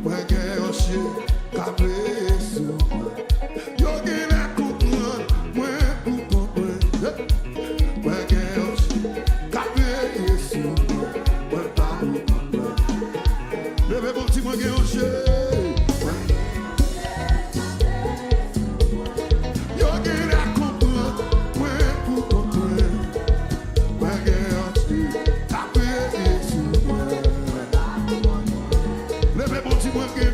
Mwen gen yon chien kape sou yo gen la kompran mwen pou kompran mwen gen yon chien kape sou mwen pa pou kompran bebe bon ti mwen gen yon chien yo gen la kompran mwen pou kompran mwen gen yon chien kape sou bebe bon ti mwen gen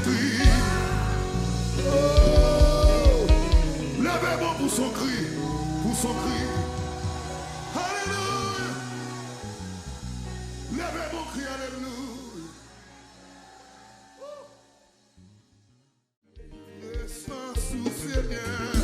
cri. Oh, levez-moi pour son cri, pour son cri. Alléluia. Levez mon cri, alléluia. Et sans souci rien.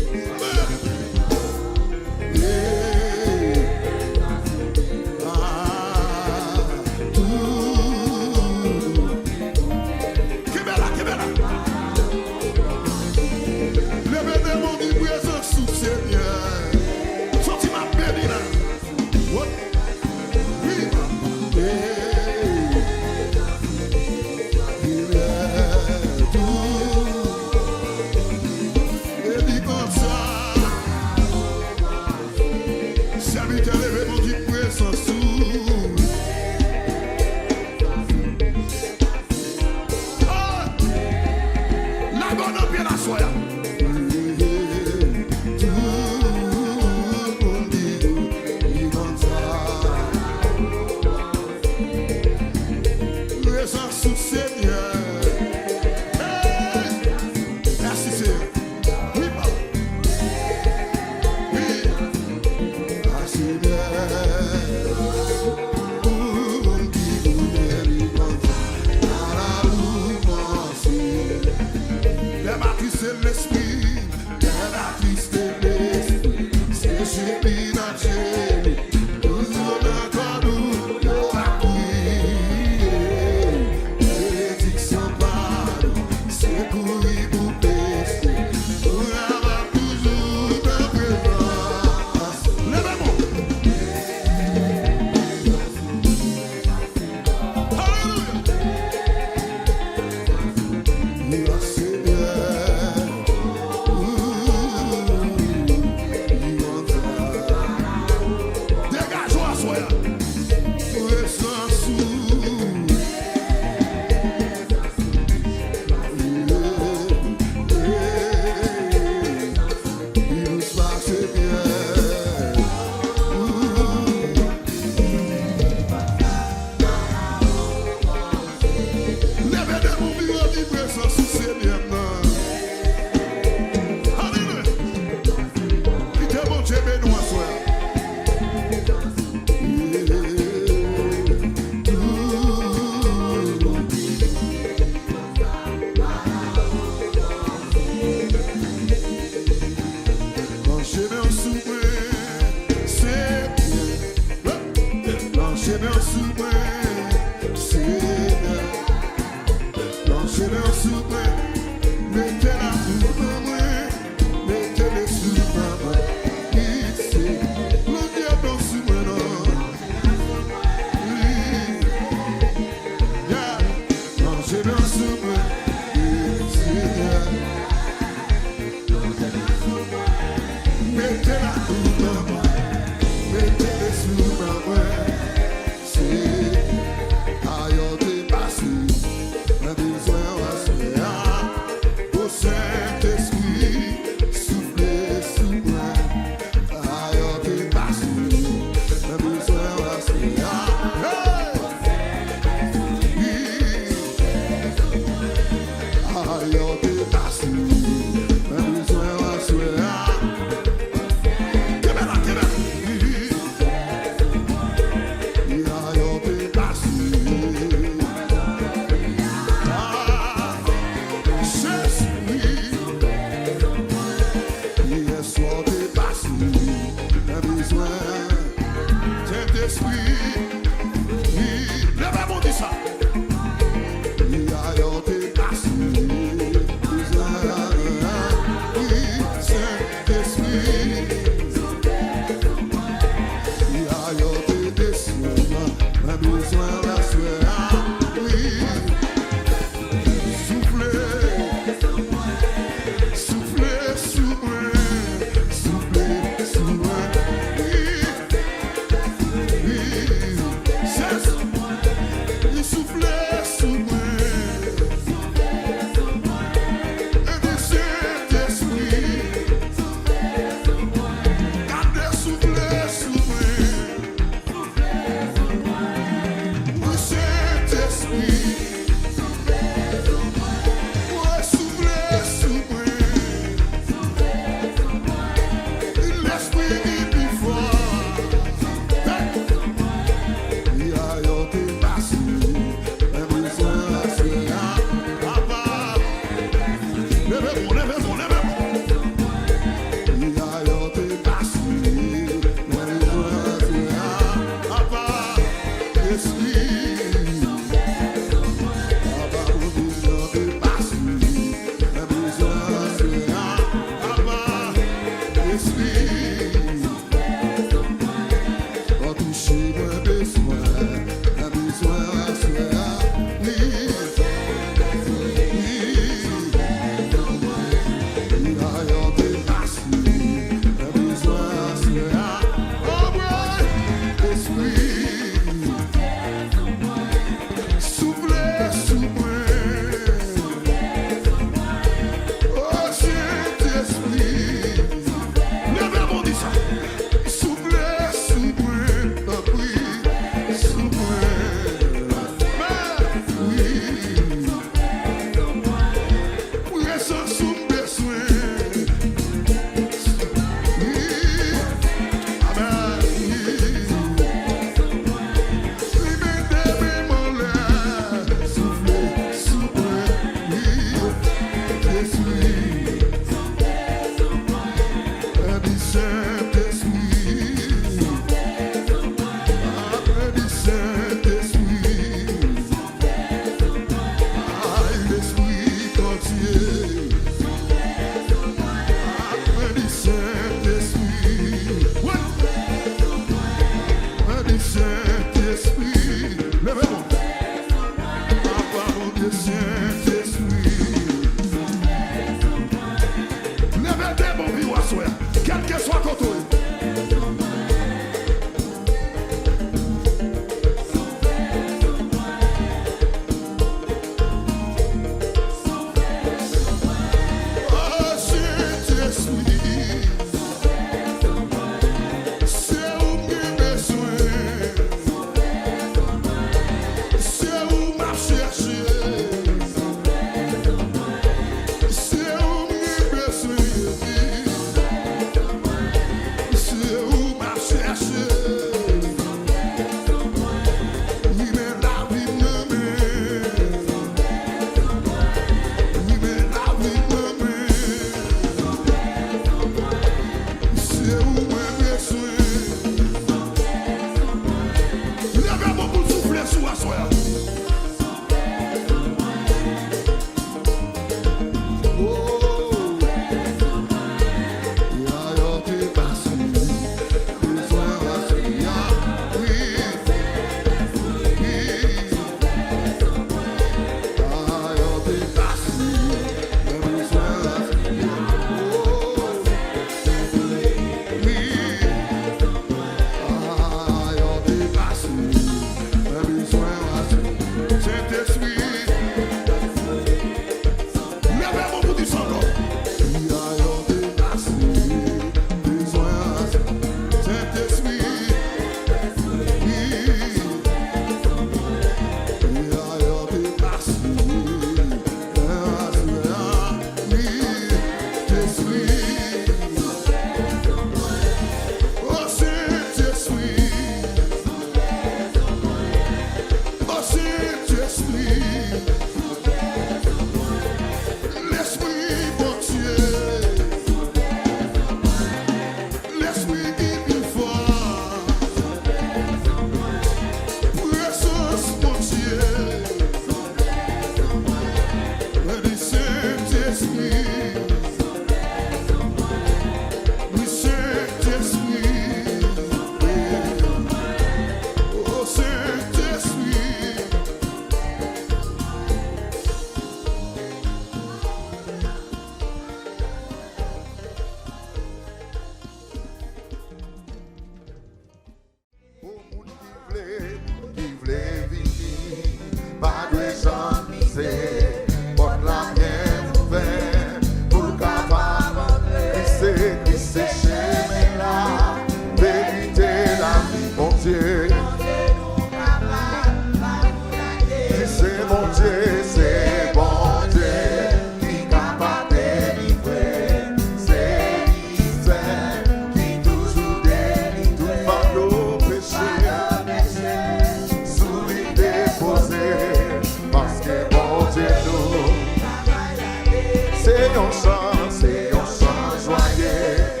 C'est un chant joyeux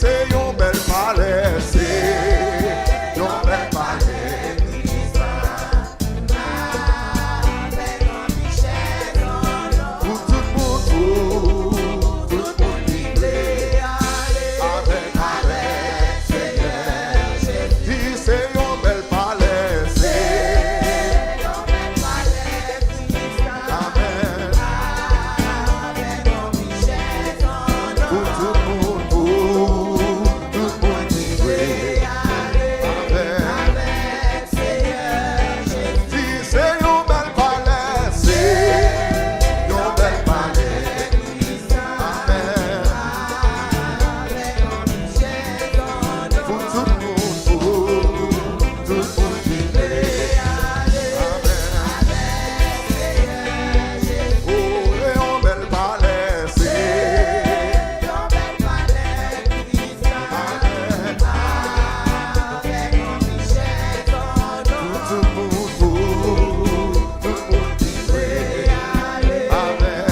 c'est un bel palais, c'est un bel palais. Pour tout le monde, tout le monde vivre avec Seigneur. Dis c'est un bel palais, c'est Amen. Pour tout le monde, tout le monde vivre avec Dis c'est un bel palais, c'est un bel palais. Amen. Pour tout le monde, tout le monde vivre Oh, et un bel palais, c'est Amen. Pour tout le monde, tout le monde vivre Amen.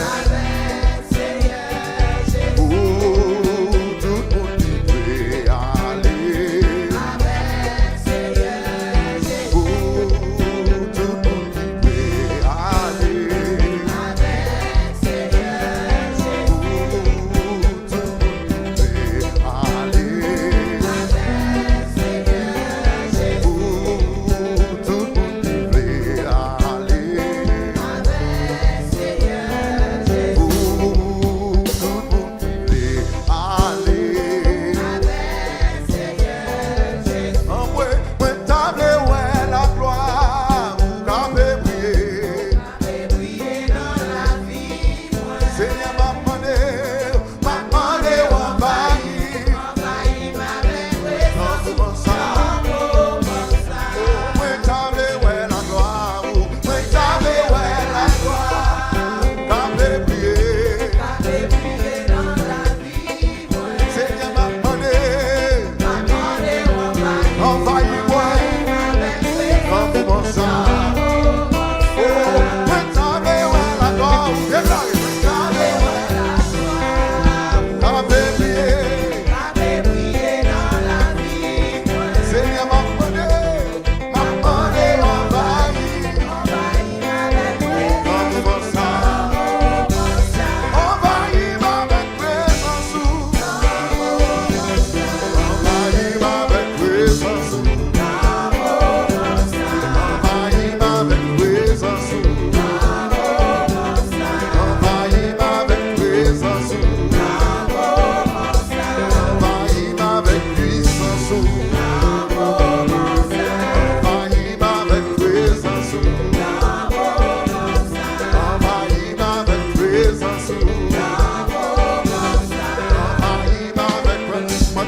Oh, tout le monde vivre aller. Oh, tout le monde vivre aller. Seigneur m'a demandé ou envahi. Non, comment ça? Oh, moi t'avais ouais la gloire. Moi t'avais ouais la gloire. T'avais prié. Seigneur m'a demandé envahi ouais. Non, comment ça? Oh, moi t'avais ouais la gloire. Et là,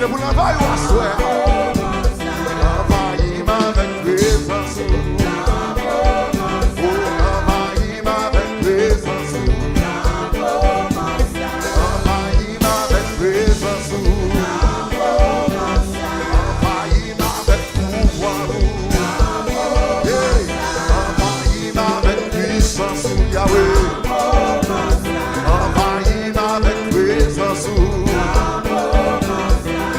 Vous l'envoyez au soir. Envahis avec présence. Oh, envahis avec présence. Envahis avec présence. Envahis avec pouvoir. Envahis avec puissance. Yahweh. Envahis avec présence.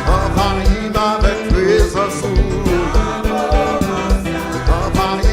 Envahis avec présence. Envahis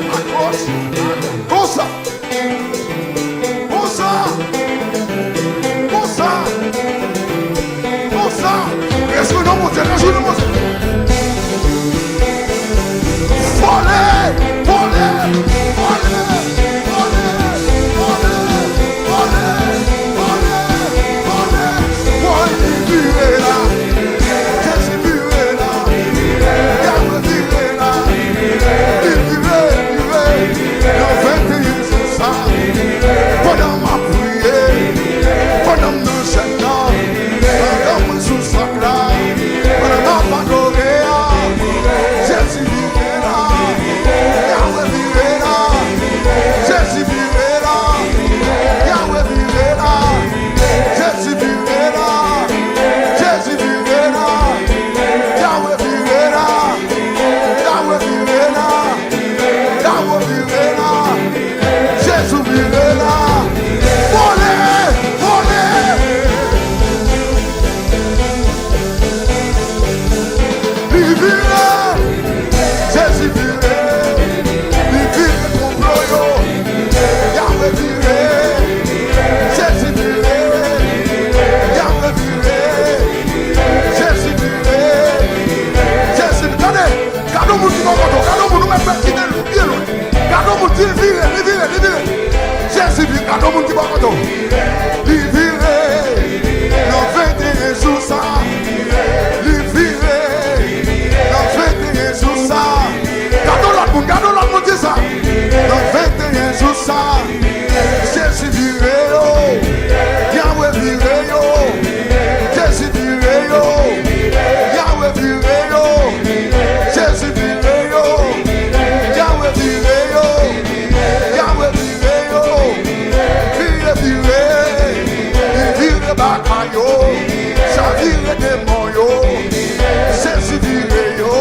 À gauche. vire, quand on dit pas quand il vire, dans 21 jours ça, il vire, dans 21 jours ça, gardons l'autre monde dit ça, dans 21 jours ça, Jésus vire, Yahweh vire, Jésus vire, Yahweh vire, Jésus vire, Yahweh vire, Yahweh vire, vire bakayo, ça vire démon yo, Jésus vire yo,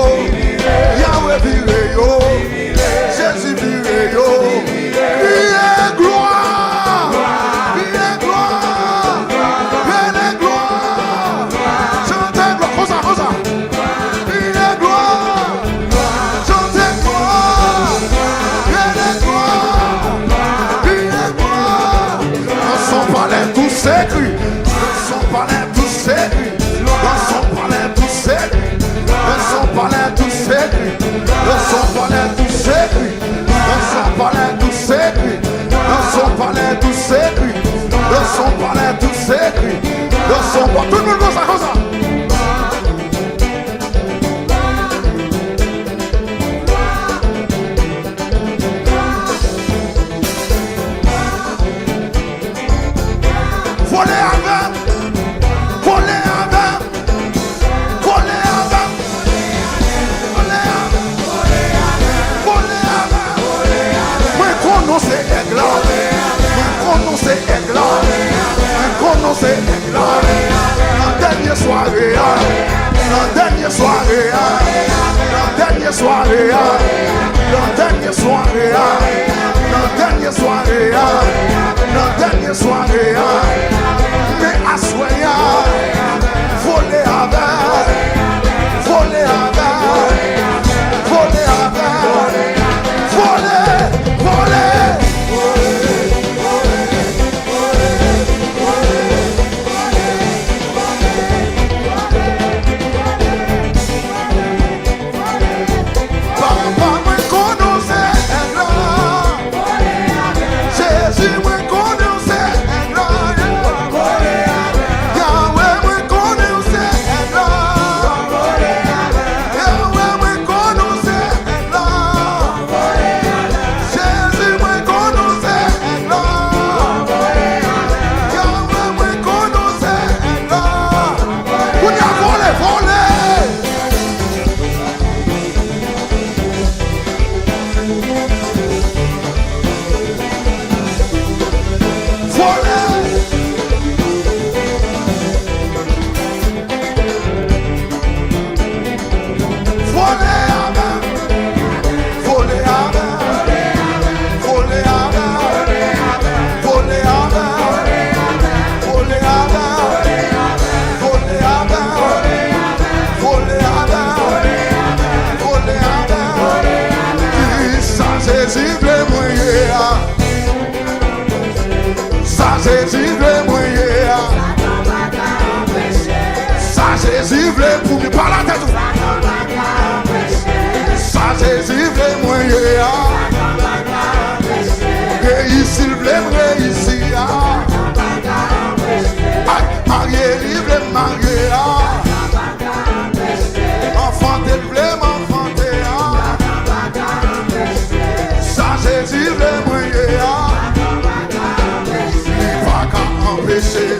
Yahweh vire yo, Jésus vire yo, criez gloire, criez gloire, criez gloire, chantez gloire, rosa, rosa, criez gloire, chantez gloire, criez gloire, criez gloire, dans son palais tout s'écrit, dans son palais tout s'écrit, dans son palais tout s'écrit, dans son palais tout s'écrit, dans son palais tout s'écrit, dans son palais tout s'écrit, dans son palais tout s'écrit, dans son palais tout s'écrit, dans son palais, tout le monde comme ça, comme ça. Voler avec, voler avec, voler avec, voler avec, voler avec. Moi qu'on sait éclat, moi qu'on sait éclat, moi qu'on sait éclat. La dernière soirée, la dernière soirée, la dernière soirée, la dernière soirée, la dernière soirée, la dernière soirée. Mais à soya, voler avec, voler avec, voler avec, voler, voler. Papa me connaissait un grand, Jésus me connaissait un grand. Yahweh me connaissait un grand, Yahweh me connaissait un grand, Jésus me connaissait un grand, Yahweh me connaissait un grand. Vous n'y a volé, volé. Jésus veut mouiller, ça Jésus veut pour me parler la tête. Ça Jésus veut mouiller, réussir, veut réussir. Marier, il veut marier. Enfanter, il veut m'enfanter. Ça Jésus veut mouiller. Empêcher,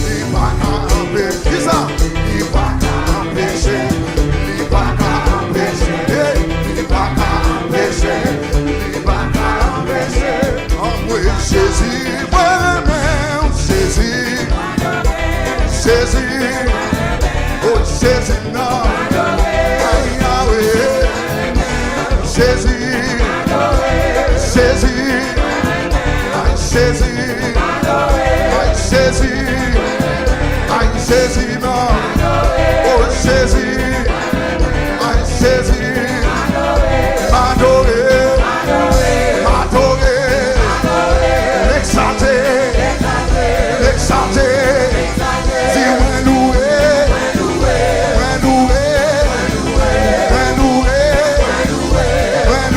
il va empêcher, qui ça? Il va empêcher, il va empêcher, il va empêcher, il va empêcher. Envoyez Jésus, moi-même, Jésus, Jésus, oh Jésus, non, Yahweh, Jésus, Jésus, Jésus. Jésus, aïe Jésus, non, oh Jésus, aïe Jésus, adoré, adoré, exalté, exalté, dis ouais loué, ouais loué, ouais loué, ouais loué,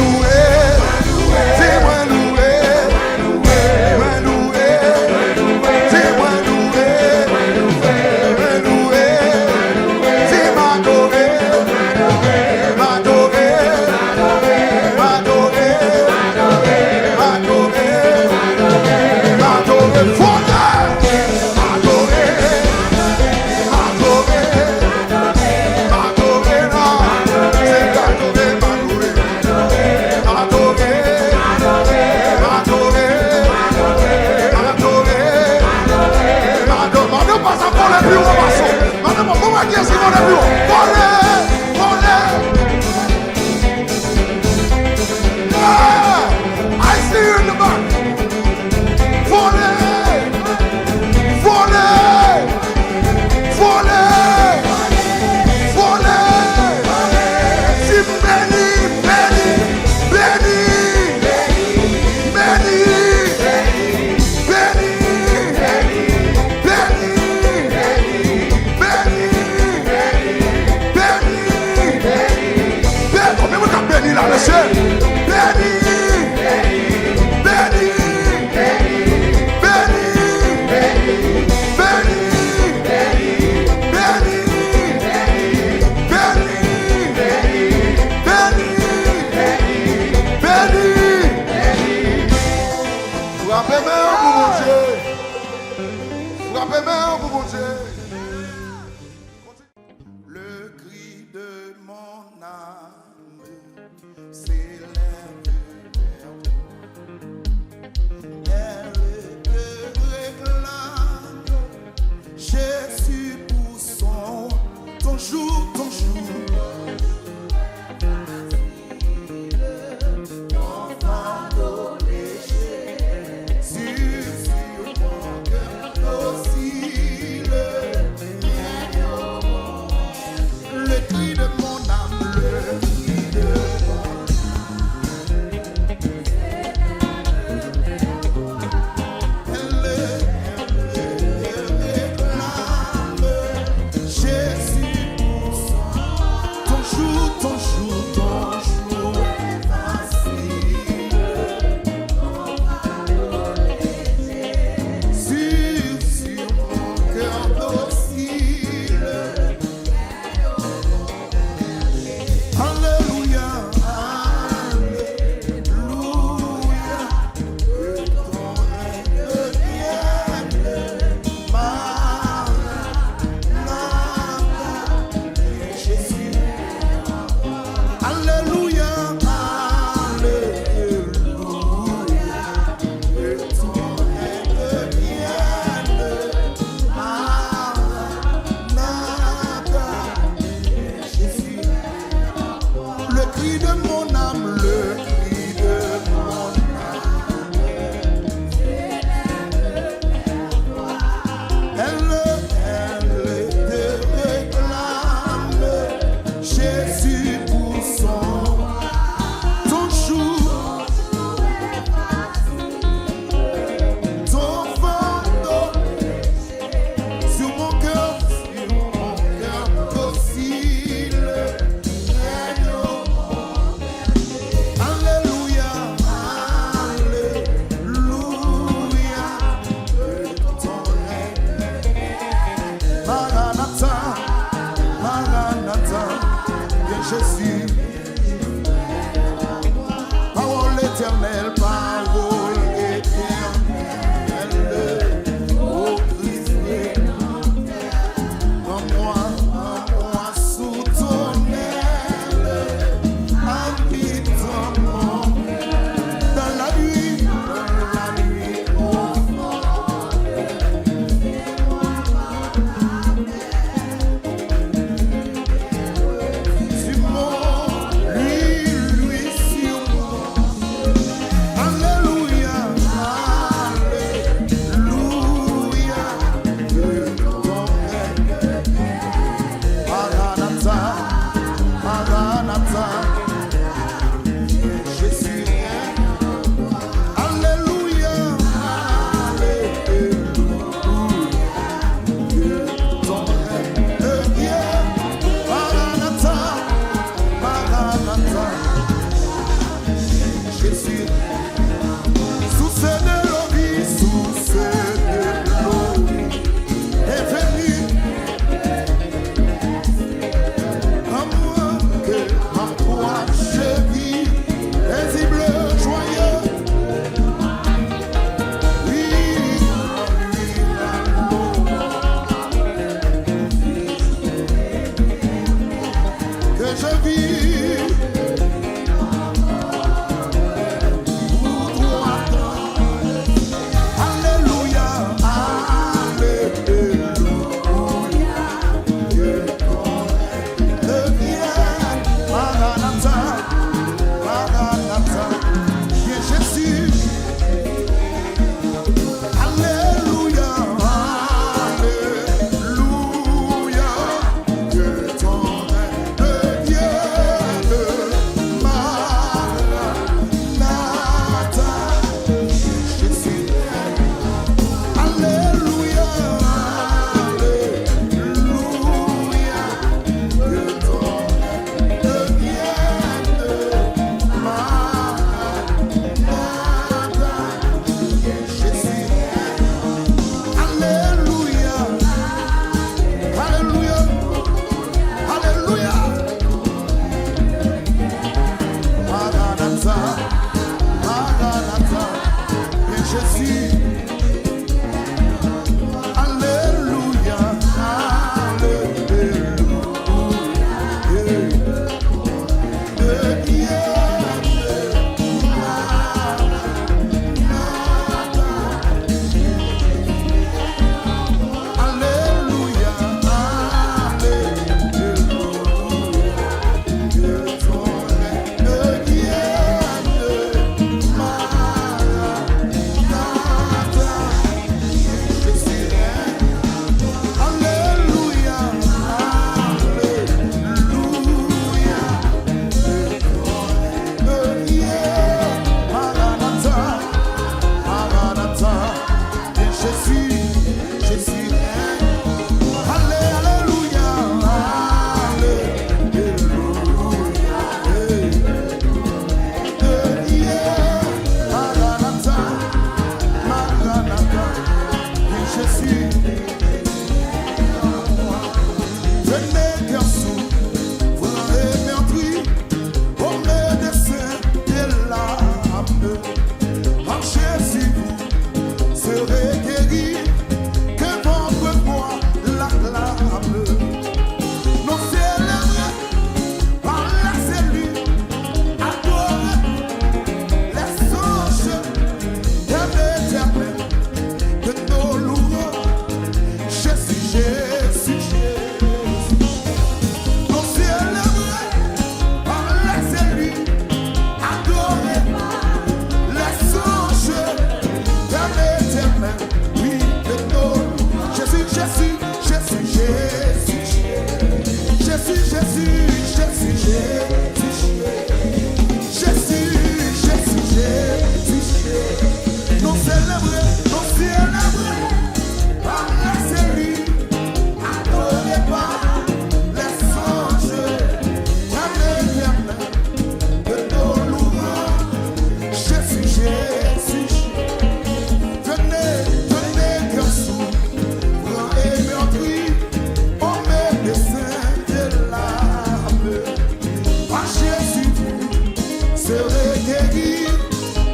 c'est recueillir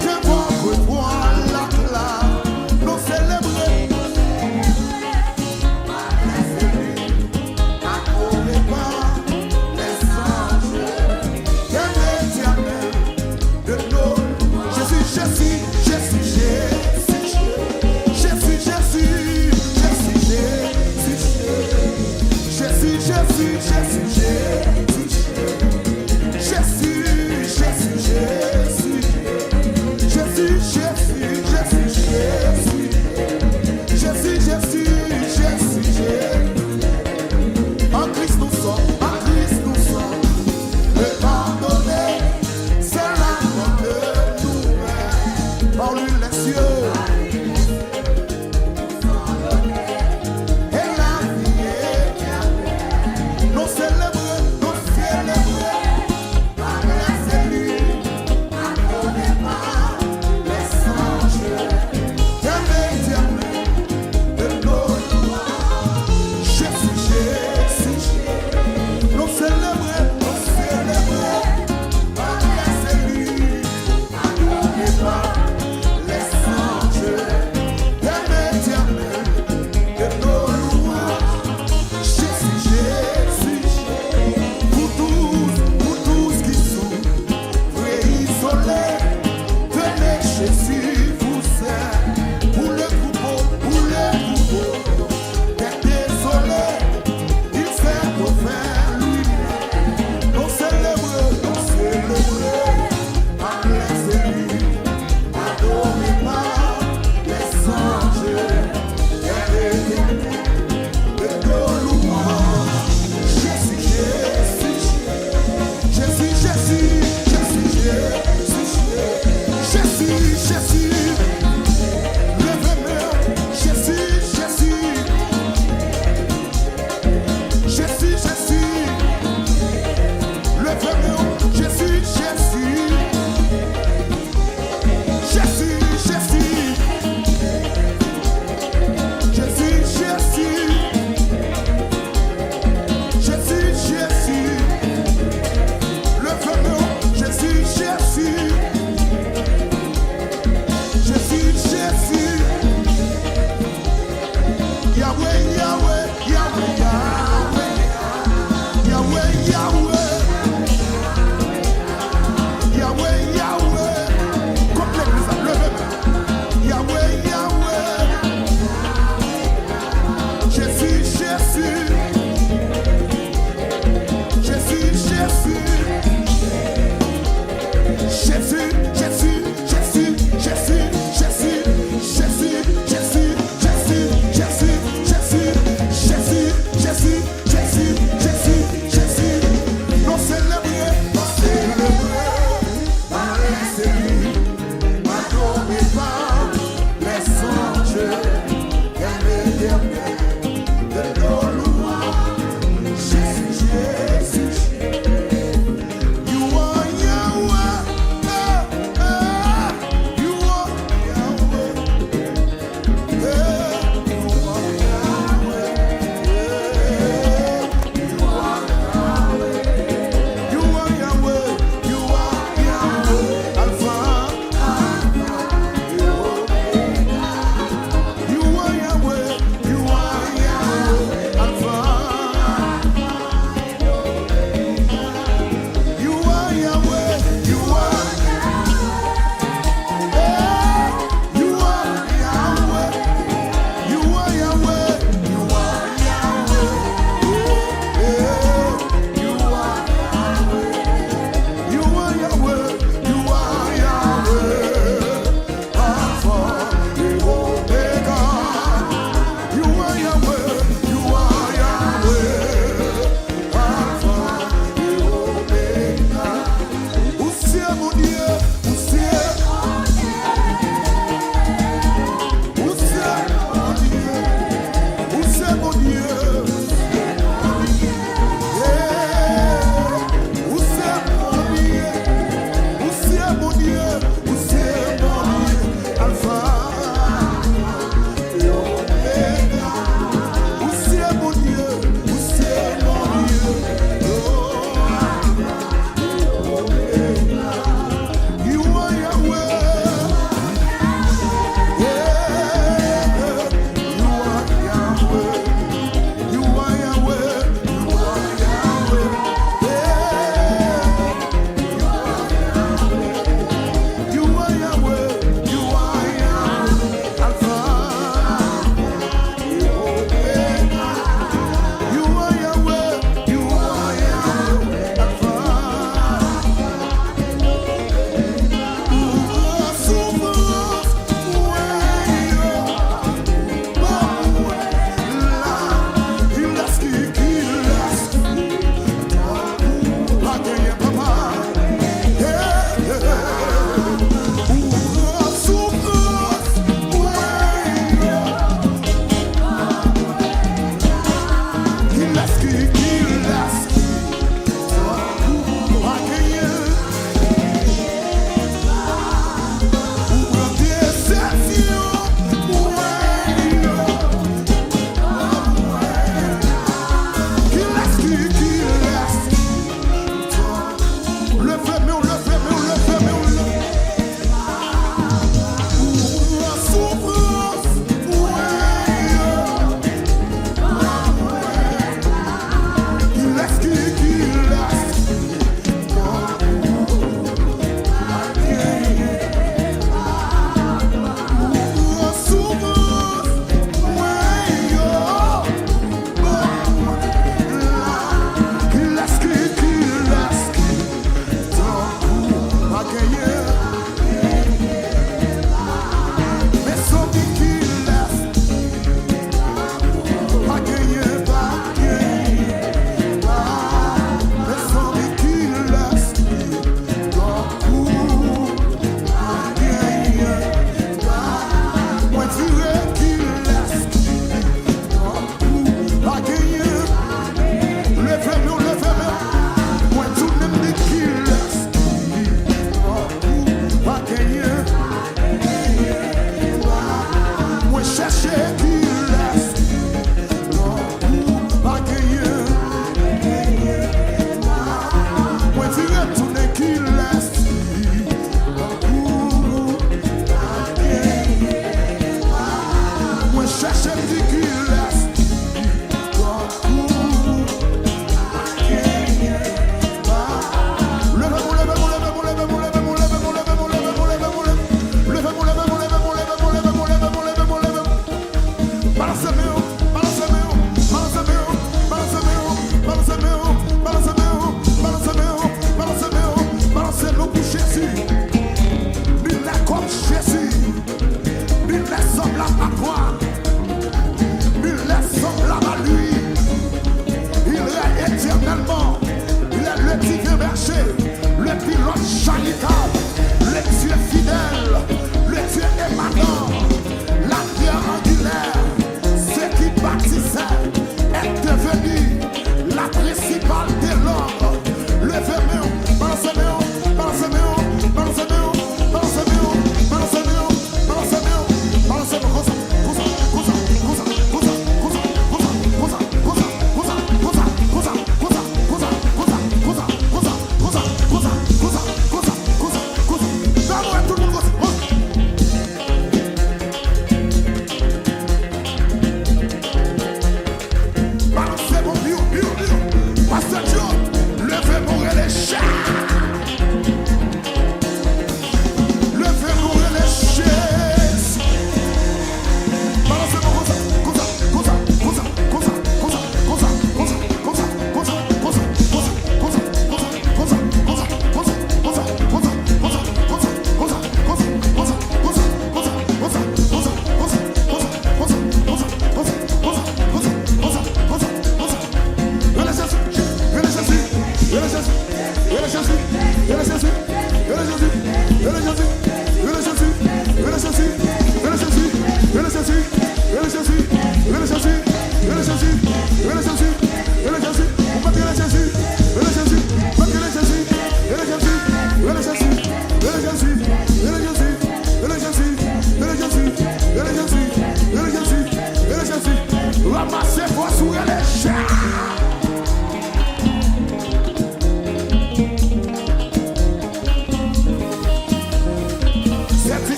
de votre voix la clame. Nous célébrer. Accourez pas les anges de l'éternel de nos. Jésus, Jésus, Jésus, Jésus, Jésus, Jésus, Jésus, Jésus, Jésus, Jésus, Jésus, Jésus, Jésus, Jésus, Jésus.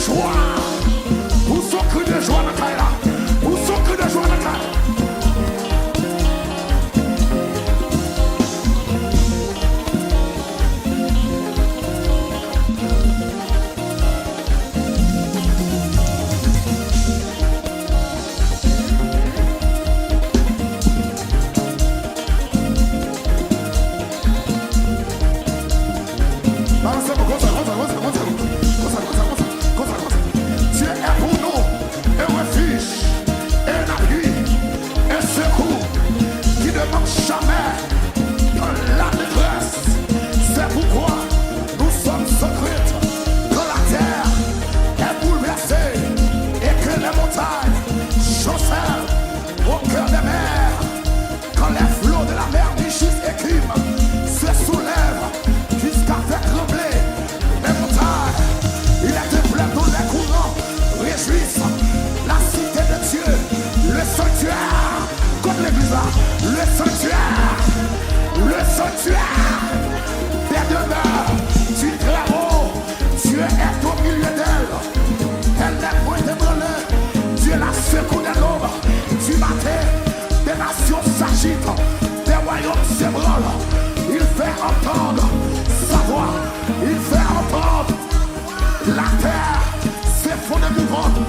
joie. Pour son cri de joie dans la caille là. Pour son cri de joie dans la caille. Dieu est pour nous un refuge, un appui, un secours qui ne manque jamais dans la détresse. C'est pourquoi nous sommes secrets quand la terre est bouleversée et que les montagnes chancellent au cœur des mers. Quand les flots de la mer Nichis et Kim se soulèvent jusqu'à faire trembler les montagnes, il était plein de les courants réjouissent la cité de Dieu, le sanctuaire, comme l'église là, le sanctuaire des demeures du Très-Haut. Dieu est au milieu d'elle, elle n'est point ébranlée. Dieu la secoue des l'aube, du matin, des nations s'agitent, des royaumes s'ébranlent. Il fait entendre sa voix, il fait entendre la terre s'effondre du ventre.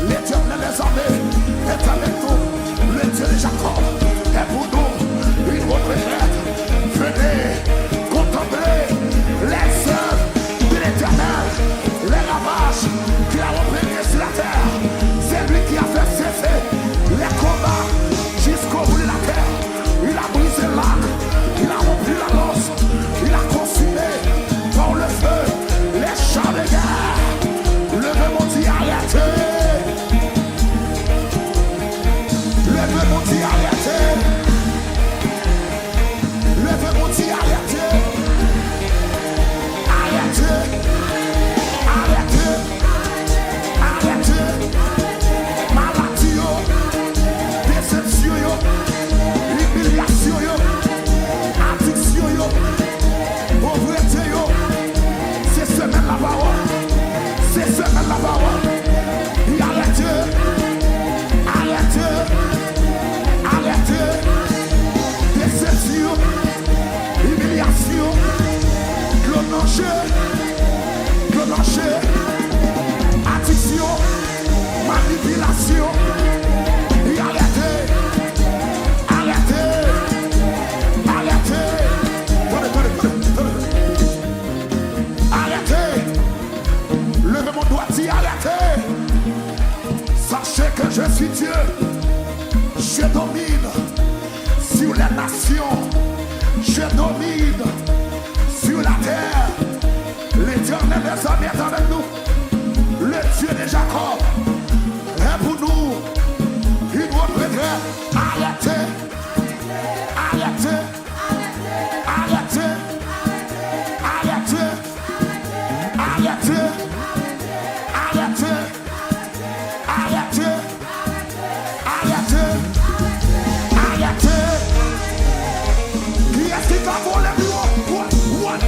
L'Éternel des armées est avec nous. Le Dieu de Jacob est pour nous une retraite. Venez contempler les œuvres de l'Éternel, les ravages qu'il a repris sur la terre. C'est lui qui a fait cesser les combats jusqu'au bout de la terre. Il a brisé l'arc, il a rempli la lance, il a consumé par le feu les chars de guerre. Levez mon Dieu, arrêtez. Levez mon Dieu, arrêtez. Levez mon Dieu, arrêtez. Arrêtez. Arrêtez. Arrêtez. Maladie, déception, humiliation, addiction, pauvreté, c'est semaine la parole. C'est semaine la parole. Arrêtez. Arrêtez. Arrêtez. Déception, humiliation, clonage, addiction, manipulation. Arrêtez. Arrêtez. Arrêtez. Arrêtez. Levez mon doigt, dis arrêtez. Sachez que je suis Dieu. Je domine sur les nations. Je domine sur la terre. L'Éternel des armées est avec nous. Le Dieu de Jacob est pour nous une retraite. Arrêtez. Arrêtez. Arrêtez. Arrêtez. Arrêtez. Arrêtez. Arrêtez. Arrêtez. Arrêtez. Qui est-ce qui va voler plus haut? What?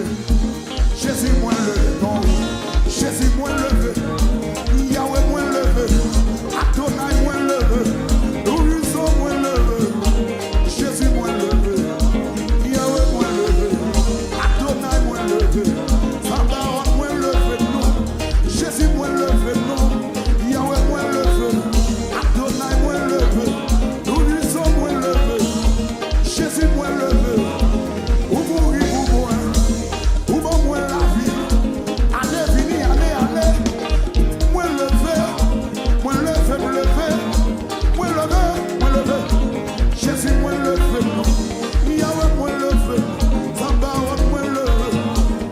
levé. Jésus moins levé, non. Jésus moins levé. Yahweh moins levé. Adonai moins levé. Louison moins levé. Jésus moins levé. Yahweh moins levé. Adonai moins levé. Sabaoth moins levé, non. Jésus moins levé, non. Yahweh moins levé. Adonai moins levé. Louison moins levé. Jésus moins levé. Ou mourir ou moins. Ou bon moins la vie. Allez, vini, allez, allez. Moins levé. Moins levé, moins levé. Moins levé, moins levé. Jésus moins levé, non. Yahweh moins levé. Sabaoth moins levé.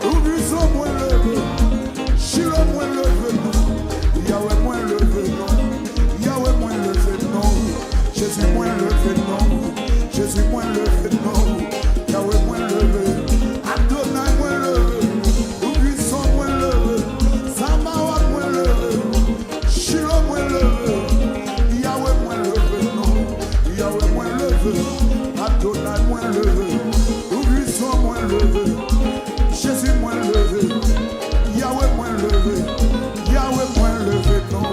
Louison moins levé. Shiloh moins levé, non. Yahweh moins levé, non. Yahweh moins levé, non. Jésus moins levé, non. Jésus moins levé, non. Yahweh moins levé. Adonai moins levé. Louison moins levé. Sabaoth moins levé. Shiloh moins levé. Yahweh moins levé, non. Yahweh moins levé. Adonai moins levé. Louison moins levé. Jésus moins levé. Yahweh moins levé. Yahweh moins levé, non.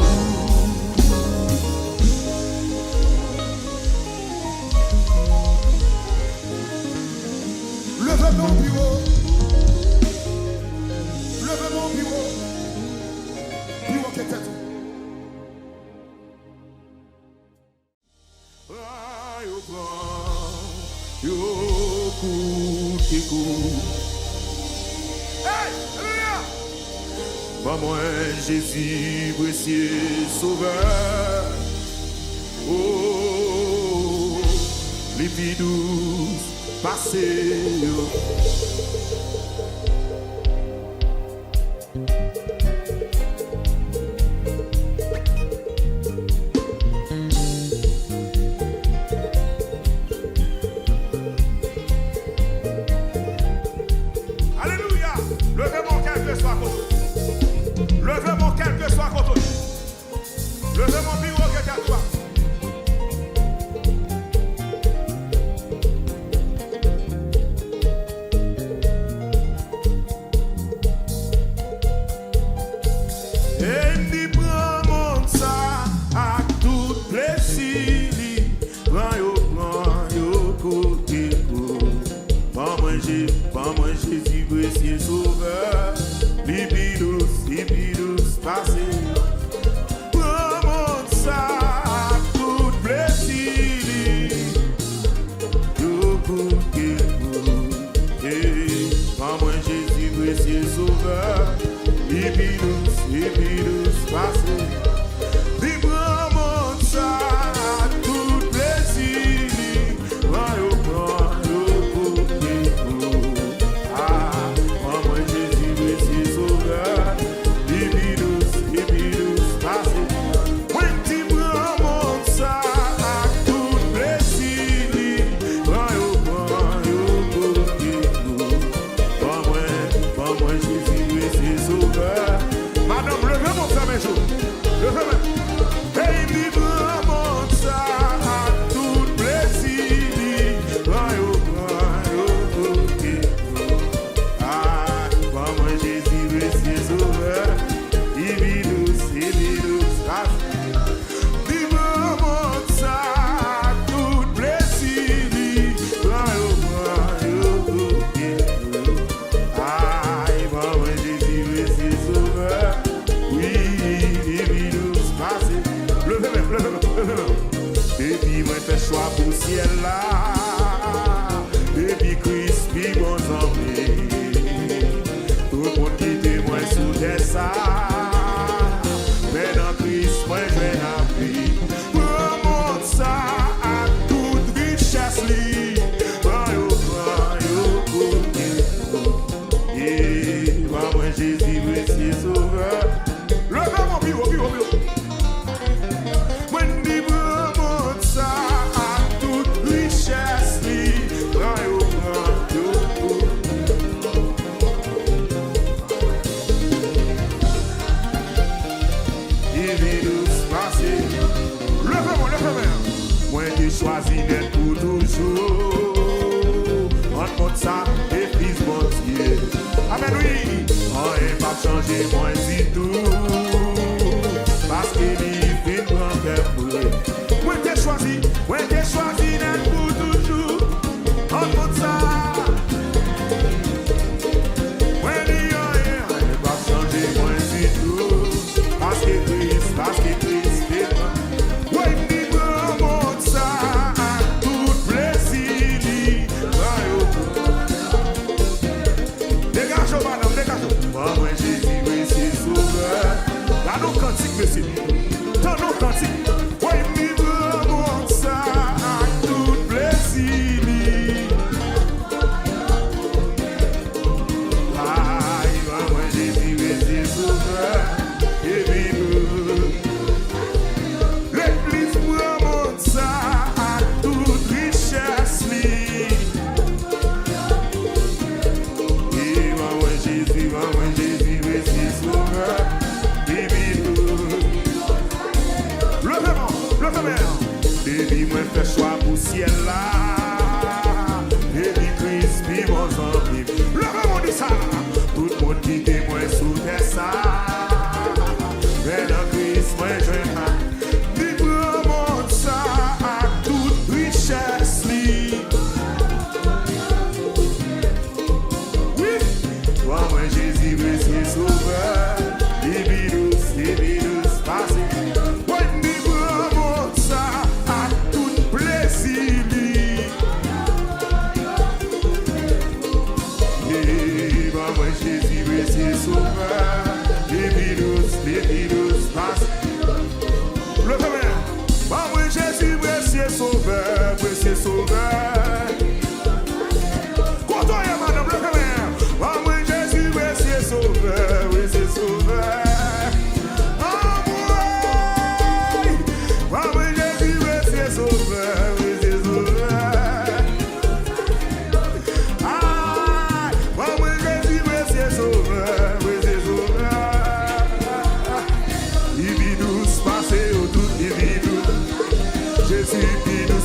Levez mon bureau. Levez mon bureau. Bureau qui est tête. Hey, alléluia. Pas moi, Jésus, précieux sauveur. Oh, les filles douces, passées. Alléluia. Levez mon cœur que soit contre. Levez mon cœur que soit contre. Levez mon bureau que t'as toi. Et ni prend mon ça à tout plaisir. Prends yo côté. Pas moi Jésus, précieux sauveur. Libidous, passé. Prends mon ça à tout plaisir. Yo côté. Pas moi Jésus, précieux sauveur. Libidous, passé. Prends mon ça à tout plaisir. Prends yo côté. Ah, prends moi Jésus, précieux sauveur. Libidous, passé. When tu prends mon ça à tout plaisir. Prends yo côté. Prends moi Jésus, précieux sauveur. Madame, levez mon frère, mes jours. Levez-moi. Hey, libre mon ça à tout plaisir. Prends yo côté. Ah, prends moi Jésus, précieux sauveur. Libidous, passé. Libre mon ça à tout plaisir. Prends yo côté. Ah, prends moi Jésus, précieux sauveur. Oui, libidous, passé. Levez-moi. Depuis moi fais choix pour ciel là. Depuis Christ, puis bon amis. Tout le monde qui témoigne sous des ça. Mais dans Christ, moi je vais appris. Remonte ça à toute richesse li. Prends yo côté. Et moi Jésus, précieux sauveur. Levez mon bureau. When the remonte ça à toute richesse li. Prends yo côté. Libidous, passé. Levez-moi. Moi j'ai choisi net pour toujours. On monte ça et fils bon Dieu. Le premier, baby, moi fais choix pour ciel là. Baby, Chris, puis mon zombie. Le premier, dit ça. Tout le monde qui est moins sous terre ça. Mais dans Chris, moi je m'en. Libre monde ça à toute richesse. Oui, toi, moi Jésus, monsieur sauveur. Sauveur, précieux sauveur. Quand on est madame le premier, moi Jésus, précieux sauveur, précieux sauveur. Moi Jésus, précieux sauveur, précieux sauveur. Ah, moi Jésus, précieux sauveur, précieux sauveur. Il vit douce, passer autour, il vit douce. Jésus.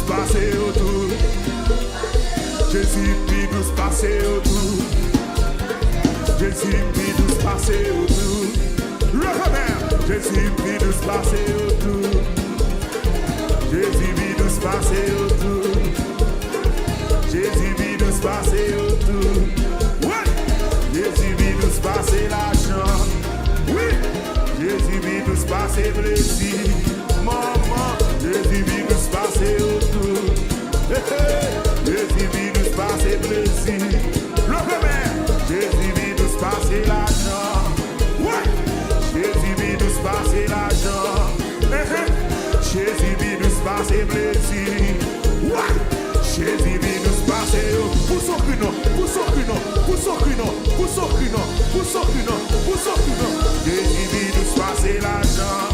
Passer autour, Jésus puis nous passer autour, Jésus puis nous passer autour, le remède, Jésus puis nous passer autour, Jésus puis nous passer autour, Jésus puis nous passer autour, oui, Jésus puis nous passer l'argent, oui, Jésus puis nous passer plaisir, maman, Jésus puis nous passer autour. Jésus vit nous passer plaisir. Le premier, Jésus vit nous passer l'argent. Ouais, Jésus vit nous passer l'argent. Jésus vit nous passer plaisir. Ouais, Jésus vit nous passer. Pour son cunot, pour son cunot, pour son cunot, pour son cunot, pour son cunot, pour son cunot. Jésus vit nous passer l'argent.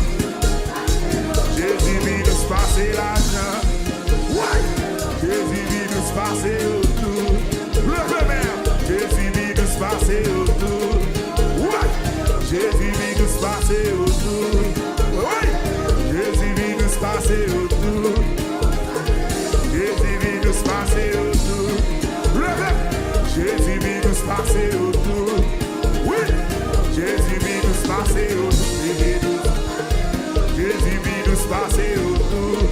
Jésus vit nous passer l'argent. Jésus vit nous passer autour. Le premier, Jésus vit nous passer autour. Ouais, Jésus vit nous passer autour. Ouais, Jésus vit nous passer autour. Jésus vit nous passer autour. Le premier, Jésus vit nous passer autour. Oui, Jésus vit nous passer autour. Jésus vit nous passer autour.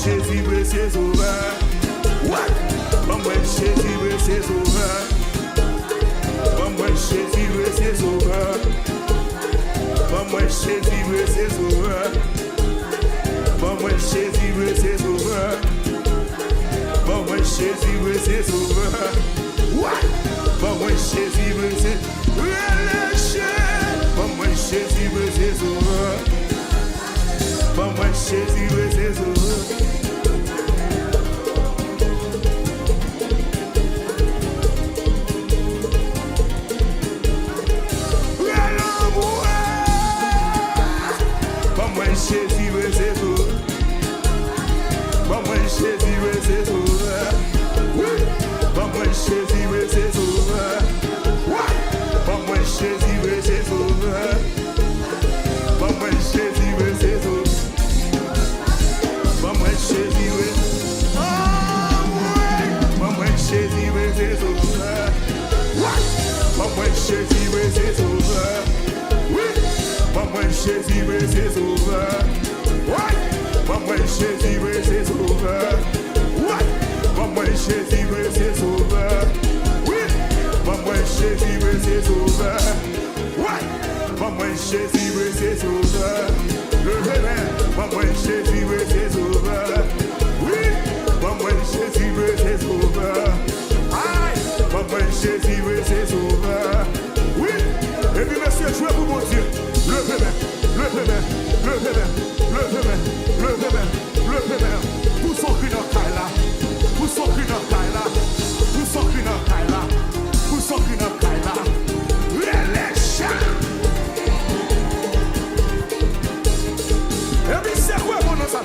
Jésus veut ses sauveurs. What? Bon, moi, Jésus veut ses sauveurs. Bon, moi, Jésus veut ses sauveurs. Bon, moi, Jésus veut ses sauveurs. Bon, moi, Jésus veut ses sauveurs. Bon, moi, Jésus veut ses sauveurs. What? Bon, moi, Jésus veut ses sauveurs. Bon, moi, Jésus veut ses sauveurs. Bon, moi, Jésus veut ses sauveurs. Jésus veut ses sauveurs. Bon, moi, Jésus veut ses sauveurs. Oui. Bon, moi, Jésus veut ses Jésus, c'est sauveur. Ouais, moi Jésus, c'est sauveur. Levez-les, moi Jésus, c'est sauveur. Oui, moi Jésus, c'est sauveur. Aïe, moi Jésus, c'est sauveur. Oui, et puis monsieur, jouez pour mon Dieu. Levez-les, levez-les, levez-les, levez-les, levez-les, levez-les. Pour son cri dans taille là, pour son cri dans taille là, pour son cri dans taille là, pour son cri dans taille là. Les chats. Et puis c'est quoi mon nom ça?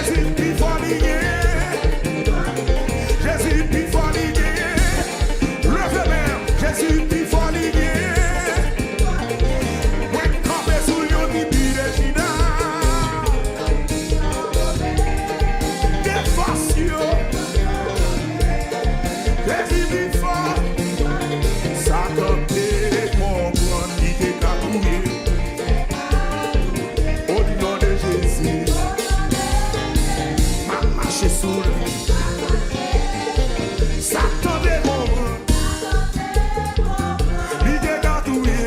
Jésus plus fort lié. Jésus plus fort lié. Levez-moi, Jésus plus fort lié. Moi campé sous yon tipi de China. Défasio. Jésus plus fort. Ça compte comprendre qui t'est tatoué. Au nom de Jésus. Ma marche sous lui. Satan démon, l'idée tatoué.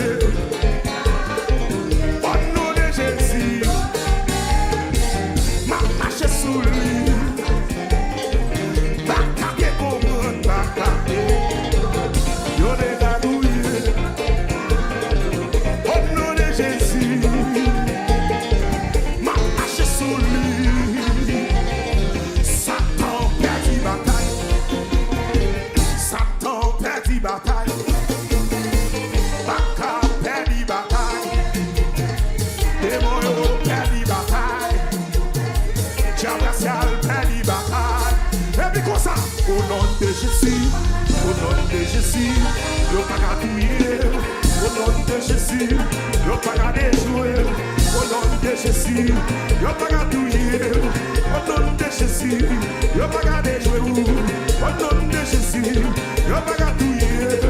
Au nom de Jésus. Ma marche sous lui. Bakake comprendre, bakake. Yo l'ai tatoué. Au nom de Jésus. Ma marche sous lui. Satan perdit bataille. Satan perdit bataille. Baka perdit bataille. Démon yo perdit bataille. Diablasial perdit bataille. Et puis comme ça, au nom de Jésus, au nom de Jésus, yo pas qu'à tuer. Au nom de Jésus, yo pas qu'à déjouer. Au nom de Jésus, yo pas qu'à tuer. Au nom de Jésus, yo pas qu'à déjouer. Au nom de Jésus, yo pas qu'à tuer.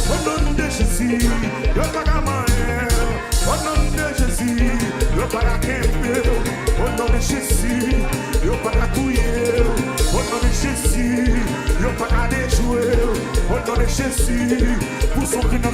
Au nom de Jésus, yo pas qu'à manger. Au nom de Jésus, yo pas qu'à camper. Au nom de Jésus, yo pas qu'à tuer. Au nom de Jésus, yo pas qu'à déjouer. Au nom de Jésus, pour son qui n'a